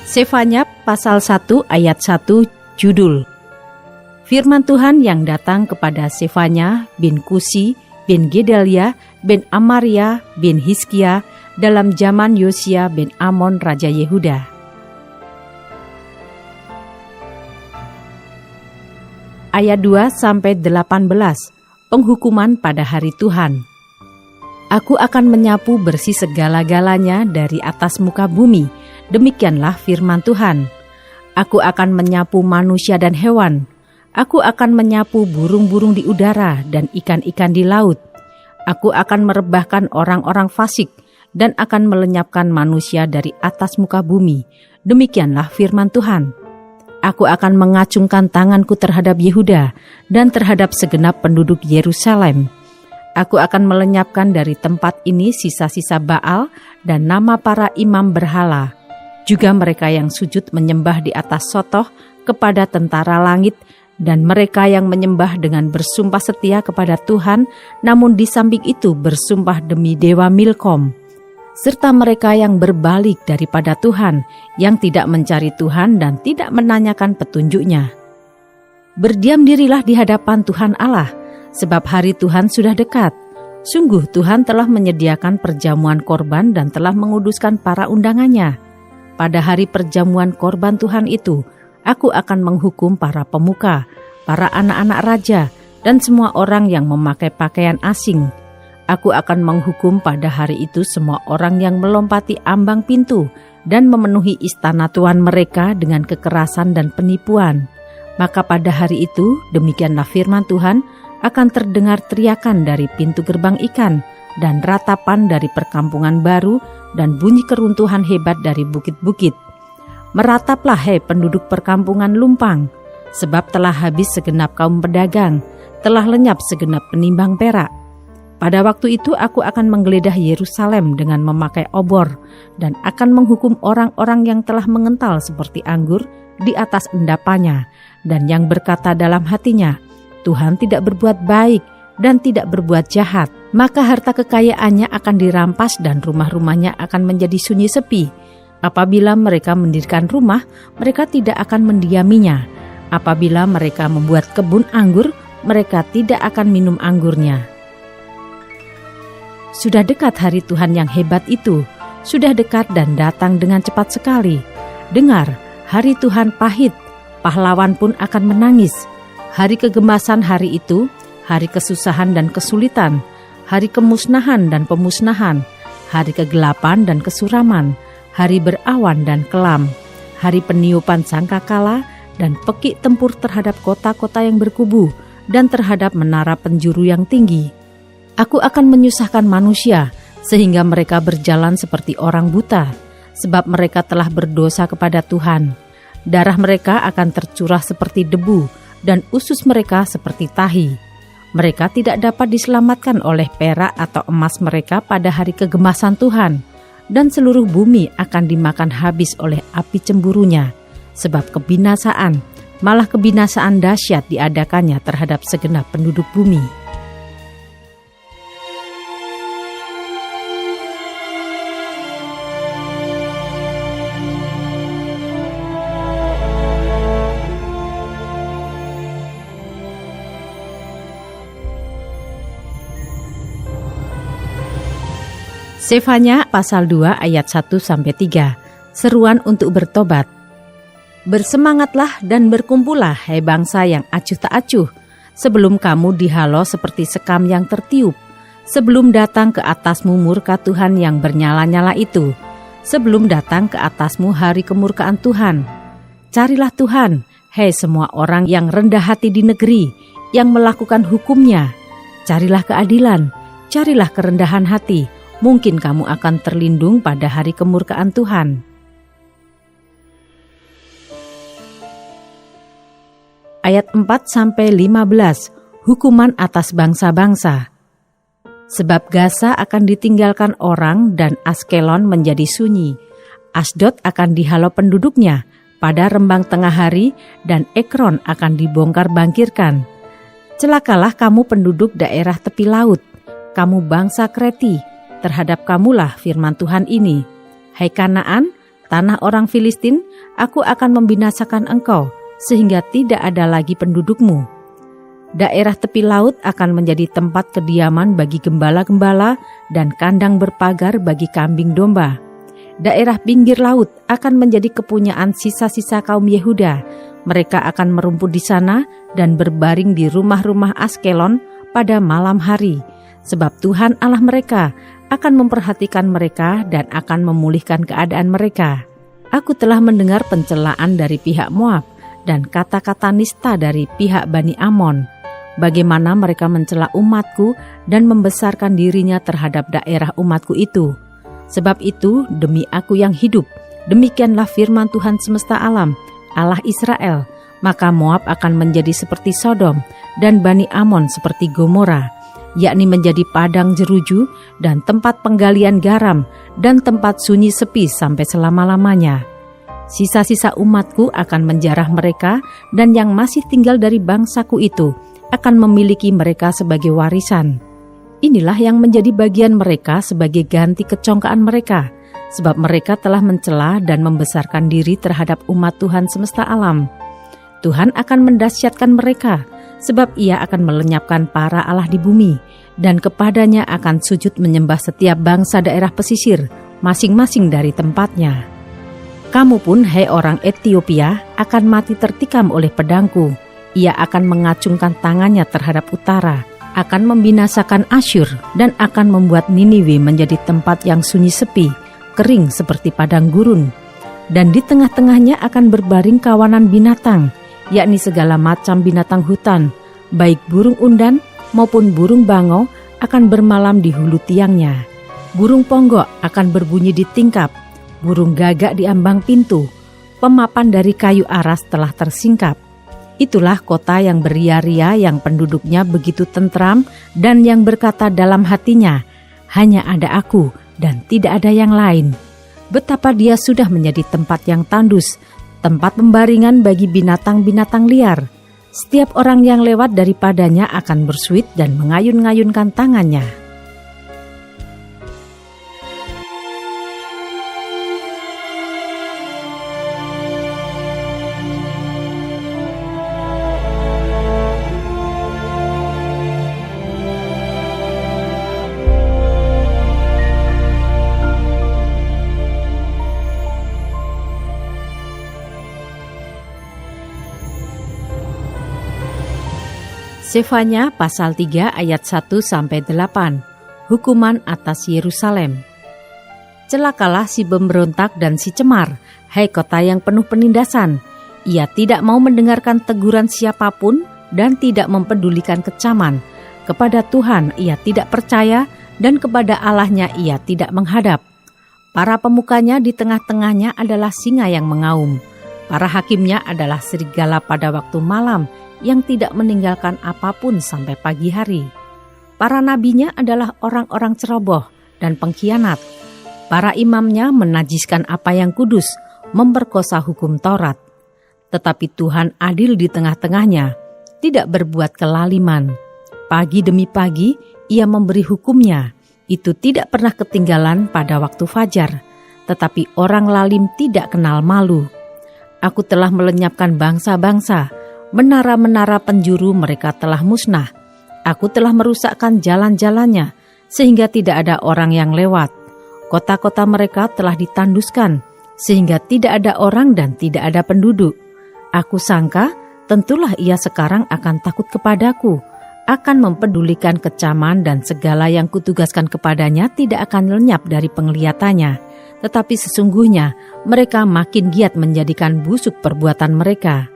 Sefanya pasal 1 ayat 1 judul Firman Tuhan yang datang kepada Sefanya bin Kusi bin Gedalia bin Amaria bin Hizkia dalam zaman Yosia bin Amon Raja Yehuda. Ayat 2-18, penghukuman pada hari Tuhan. Aku akan menyapu bersih segala-galanya dari atas muka bumi, demikianlah firman Tuhan. Aku akan menyapu manusia dan hewan. Aku akan menyapu burung-burung di udara dan ikan-ikan di laut. Aku akan merebahkan orang-orang fasik dan akan melenyapkan manusia dari atas muka bumi. Demikianlah firman Tuhan. Aku akan mengacungkan tanganku terhadap Yehuda dan terhadap segenap penduduk Yerusalem. Aku akan melenyapkan dari tempat ini sisa-sisa Baal dan nama para imam berhala, juga mereka yang sujud menyembah di atas sotoh kepada tentara langit, dan mereka yang menyembah dengan bersumpah setia kepada Tuhan, namun di samping itu bersumpah demi dewa Milkom, serta mereka yang berbalik daripada Tuhan, yang tidak mencari Tuhan dan tidak menanyakan petunjuknya. Berdiam dirilah di hadapan Tuhan Allah, sebab hari Tuhan sudah dekat. Sungguh Tuhan telah menyediakan perjamuan korban dan telah menguduskan para undangannya. Pada hari perjamuan korban Tuhan itu, aku akan menghukum para pemuka, para anak-anak raja, dan semua orang yang memakai pakaian asing. Aku akan menghukum pada hari itu semua orang yang melompati ambang pintu dan memenuhi istana tuan mereka dengan kekerasan dan penipuan. Maka pada hari itu, demikianlah firman Tuhan, akan terdengar teriakan dari pintu gerbang ikan dan ratapan dari perkampungan baru dan bunyi keruntuhan hebat dari bukit-bukit. Merataplah hai penduduk perkampungan lumpang, sebab telah habis segenap kaum pedagang, telah lenyap segenap penimbang perak. Pada waktu itu aku akan menggeledah Yerusalem dengan memakai obor dan akan menghukum orang-orang yang telah mengental seperti anggur di atas endapannya dan yang berkata dalam hatinya, Tuhan tidak berbuat baik dan tidak berbuat jahat. Maka harta kekayaannya akan dirampas dan rumah-rumahnya akan menjadi sunyi sepi. Apabila mereka mendirikan rumah, mereka tidak akan mendiaminya. Apabila mereka membuat kebun anggur, mereka tidak akan minum anggurnya. Sudah dekat hari Tuhan yang hebat itu, sudah dekat dan datang dengan cepat sekali. Dengar, hari Tuhan pahit, pahlawan pun akan menangis. Hari kegemasan hari itu, hari kesusahan dan kesulitan, hari kemusnahan dan pemusnahan, hari kegelapan dan kesuraman, hari berawan dan kelam, hari peniupan sangkakala dan pekik tempur terhadap kota-kota yang berkubu dan terhadap menara penjuru yang tinggi. Aku akan menyusahkan manusia sehingga mereka berjalan seperti orang buta, sebab mereka telah berdosa kepada Tuhan. Darah mereka akan tercurah seperti debu dan usus mereka seperti tahi. Mereka tidak dapat diselamatkan oleh perak atau emas mereka pada hari kegemasan Tuhan, dan seluruh bumi akan dimakan habis oleh api cemburunya, sebab kebinasaan, malah kebinasaan dahsyat diadakannya terhadap segenap penduduk bumi. Sefanya pasal 2 ayat 1-3, seruan untuk bertobat. Bersemangatlah dan berkumpullah hai bangsa yang acuh tak acuh, sebelum kamu dihalau seperti sekam yang tertiup, sebelum datang ke atasmu murka Tuhan yang bernyala-nyala itu, sebelum datang ke atasmu hari kemurkaan Tuhan. Carilah Tuhan, hai semua orang yang rendah hati di negeri, yang melakukan hukumnya. Carilah keadilan, carilah kerendahan hati, mungkin kamu akan terlindung pada hari kemurkaan Tuhan. Ayat 4-15, hukuman atas bangsa-bangsa. Sebab Gaza akan ditinggalkan orang dan Askelon menjadi sunyi. Asdod akan dihalau penduduknya pada rembang tengah hari dan Ekron akan dibongkar bangkirkan. Celakalah kamu penduduk daerah tepi laut, kamu bangsa Kreti, terhadap kamulah firman Tuhan ini. Hai Kanaan, tanah orang Filistin, aku akan membinasakan engkau, sehingga tidak ada lagi pendudukmu. Daerah tepi laut akan menjadi tempat kediaman bagi gembala-gembala dan kandang berpagar bagi kambing domba. Daerah pinggir laut akan menjadi kepunyaan sisa-sisa kaum Yehuda. Mereka akan merumput di sana dan berbaring di rumah-rumah Askelon pada malam hari, sebab Tuhan Allah mereka akan memperhatikan mereka dan akan memulihkan keadaan mereka. Aku telah mendengar pencelaan dari pihak Moab dan kata-kata nista dari pihak Bani Amon, bagaimana mereka mencela umatku dan membesarkan dirinya terhadap daerah umatku itu. Sebab itu, demi aku yang hidup, demikianlah firman Tuhan semesta alam, Allah Israel, maka Moab akan menjadi seperti Sodom dan Bani Amon seperti Gomora, yakni menjadi padang jeruju dan tempat penggalian garam dan tempat sunyi sepi sampai selama-lamanya. Sisa-sisa umatku akan menjarah mereka, dan yang masih tinggal dari bangsaku itu akan memiliki mereka sebagai warisan. Inilah yang menjadi bagian mereka sebagai ganti kecongkaan mereka, sebab mereka telah mencela dan membesarkan diri terhadap umat Tuhan semesta alam. Tuhan akan mendahsyatkan mereka, sebab Ia akan melenyapkan para allah di bumi, dan kepadanya akan sujud menyembah setiap bangsa daerah pesisir, masing-masing dari tempatnya. Kamu pun, hai orang Etiopia, akan mati tertikam oleh pedangku. Ia akan mengacungkan tangannya terhadap utara, akan membinasakan Asyur, dan akan membuat Niniwe menjadi tempat yang sunyi sepi, kering seperti padang gurun. Dan di tengah-tengahnya akan berbaring kawanan binatang, yakni segala macam binatang hutan, baik burung undan maupun burung bangau akan bermalam di hulu tiangnya. Burung ponggok akan berbunyi di tingkap, burung gagak di ambang pintu, pemapan dari kayu aras telah tersingkap. Itulah kota yang beria-ria, yang penduduknya begitu tentram, dan yang berkata dalam hatinya, hanya ada aku dan tidak ada yang lain. Betapa dia sudah menjadi tempat yang tandus, tempat pembaringan bagi binatang-binatang liar. Setiap orang yang lewat daripadanya akan bersuit dan mengayun-ngayunkan tangannya. Sefanya pasal 3 ayat 1-8, hukuman atas Yerusalem. Celakalah si pemberontak dan si cemar, hai kota yang penuh penindasan. Ia tidak mau mendengarkan teguran siapapun dan tidak mempedulikan kecaman. Kepada Tuhan ia tidak percaya dan kepada Allahnya ia tidak menghadap. Para pemukanya di tengah-tengahnya adalah singa yang mengaum. Para hakimnya adalah serigala pada waktu malam, yang tidak meninggalkan apapun sampai pagi hari. Para nabinya adalah orang-orang ceroboh dan pengkhianat. Para imamnya menajiskan apa yang kudus, memperkosa hukum Taurat. Tetapi Tuhan adil di tengah-tengahnya, tidak berbuat kelaliman. Pagi demi pagi ia memberi hukumnya, itu tidak pernah ketinggalan pada waktu fajar. Tetapi orang lalim tidak kenal malu. Aku telah melenyapkan bangsa-bangsa, menara-menara penjuru mereka telah musnah. Aku telah merusakkan jalan-jalannya, sehingga tidak ada orang yang lewat. Kota-kota mereka telah ditanduskan, sehingga tidak ada orang dan tidak ada penduduk. Aku sangka, tentulah ia sekarang akan takut kepadaku, akan mempedulikan kecaman dan segala yang kutugaskan kepadanya tidak akan lenyap dari penglihatannya. Tetapi sesungguhnya mereka makin giat menjadikan busuk perbuatan mereka.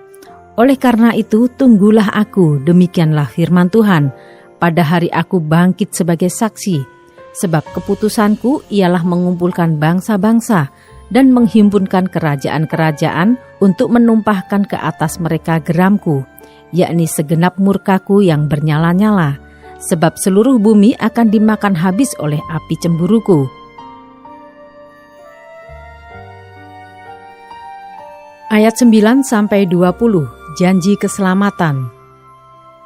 Oleh karena itu, tunggulah aku, demikianlah firman Tuhan, pada hari aku bangkit sebagai saksi. Sebab keputusanku ialah mengumpulkan bangsa-bangsa dan menghimpunkan kerajaan-kerajaan untuk menumpahkan ke atas mereka geramku, yakni segenap murkaku yang bernyala-nyala. Sebab seluruh bumi akan dimakan habis oleh api cemburuku. Ayat 9-20, janji keselamatan.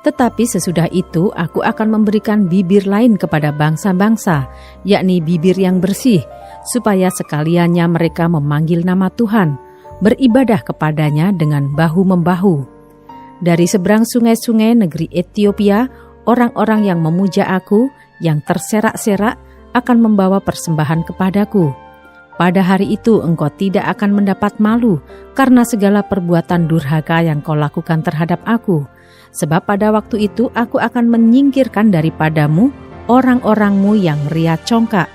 Tetapi sesudah itu aku akan memberikan bibir lain kepada bangsa-bangsa, yakni bibir yang bersih, supaya sekaliannya mereka memanggil nama Tuhan. beribadah kepadanya dengan bahu-membahu. Dari seberang sungai-sungai negeri Ethiopia, orang-orang yang memuja aku, yang terserak-serak, akan membawa persembahan kepadaku. Pada hari itu engkau tidak akan mendapat malu karena segala perbuatan durhaka yang kau lakukan terhadap aku. Sebab pada waktu itu aku akan menyingkirkan daripadamu orang-orangmu yang ria congkak,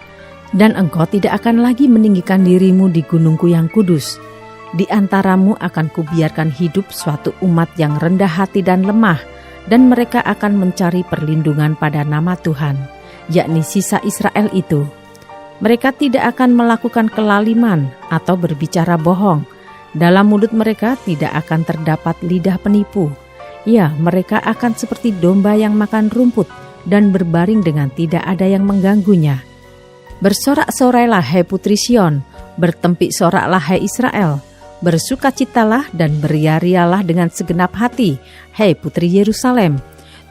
dan engkau tidak akan lagi meninggikan dirimu di gunungku yang kudus. Di antaramu akan kubiarkan hidup suatu umat yang rendah hati dan lemah, dan mereka akan mencari perlindungan pada nama Tuhan, yakni sisa Israel itu. Mereka tidak akan melakukan kelaliman atau berbicara bohong. Dalam mulut mereka tidak akan terdapat lidah penipu. Ya, mereka akan seperti domba yang makan rumput dan berbaring dengan tidak ada yang mengganggunya. Bersorak-sorailah hai putri Sion, bertempik soraklah hai Israel. Bersukacitalah dan beria-rialah dengan segenap hati, hai putri Yerusalem.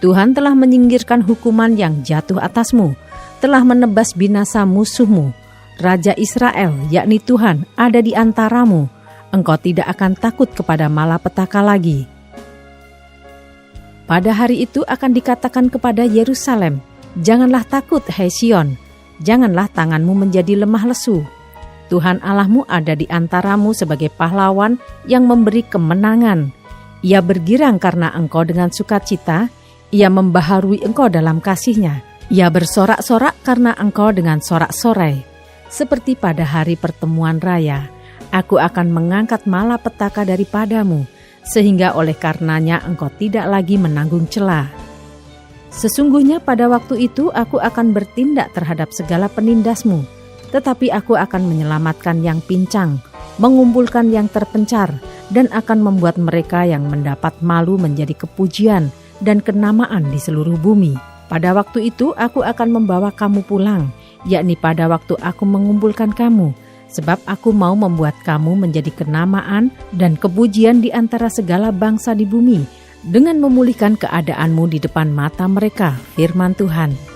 Tuhan telah menyingkirkan hukuman yang jatuh atasmu, telah menebas binasa musuhmu. Raja Israel, yakni Tuhan, ada di antaramu. Engkau tidak akan takut kepada malapetaka lagi. Pada hari itu akan dikatakan kepada Yerusalem, janganlah takut, hai Sion, janganlah tanganmu menjadi lemah lesu. Tuhan Allahmu ada di antaramu sebagai pahlawan yang memberi kemenangan. Ia bergirang karena engkau dengan sukacita, ia membaharui engkau dalam kasih-Nya. Ia bersorak-sorak karena engkau dengan sorak-sorai. Seperti pada hari pertemuan raya, aku akan mengangkat malapetaka daripadamu, sehingga oleh karenanya engkau tidak lagi menanggung cela. Sesungguhnya pada waktu itu aku akan bertindak terhadap segala penindasmu, tetapi aku akan menyelamatkan yang pincang, mengumpulkan yang terpencar, dan akan membuat mereka yang mendapat malu menjadi kepujian dan kenamaan di seluruh bumi. Pada waktu itu aku akan membawa kamu pulang, yakni pada waktu aku mengumpulkan kamu, sebab aku mau membuat kamu menjadi kenamaan dan kepujian di antara segala bangsa di bumi, dengan memulihkan keadaanmu di depan mata mereka, firman Tuhan.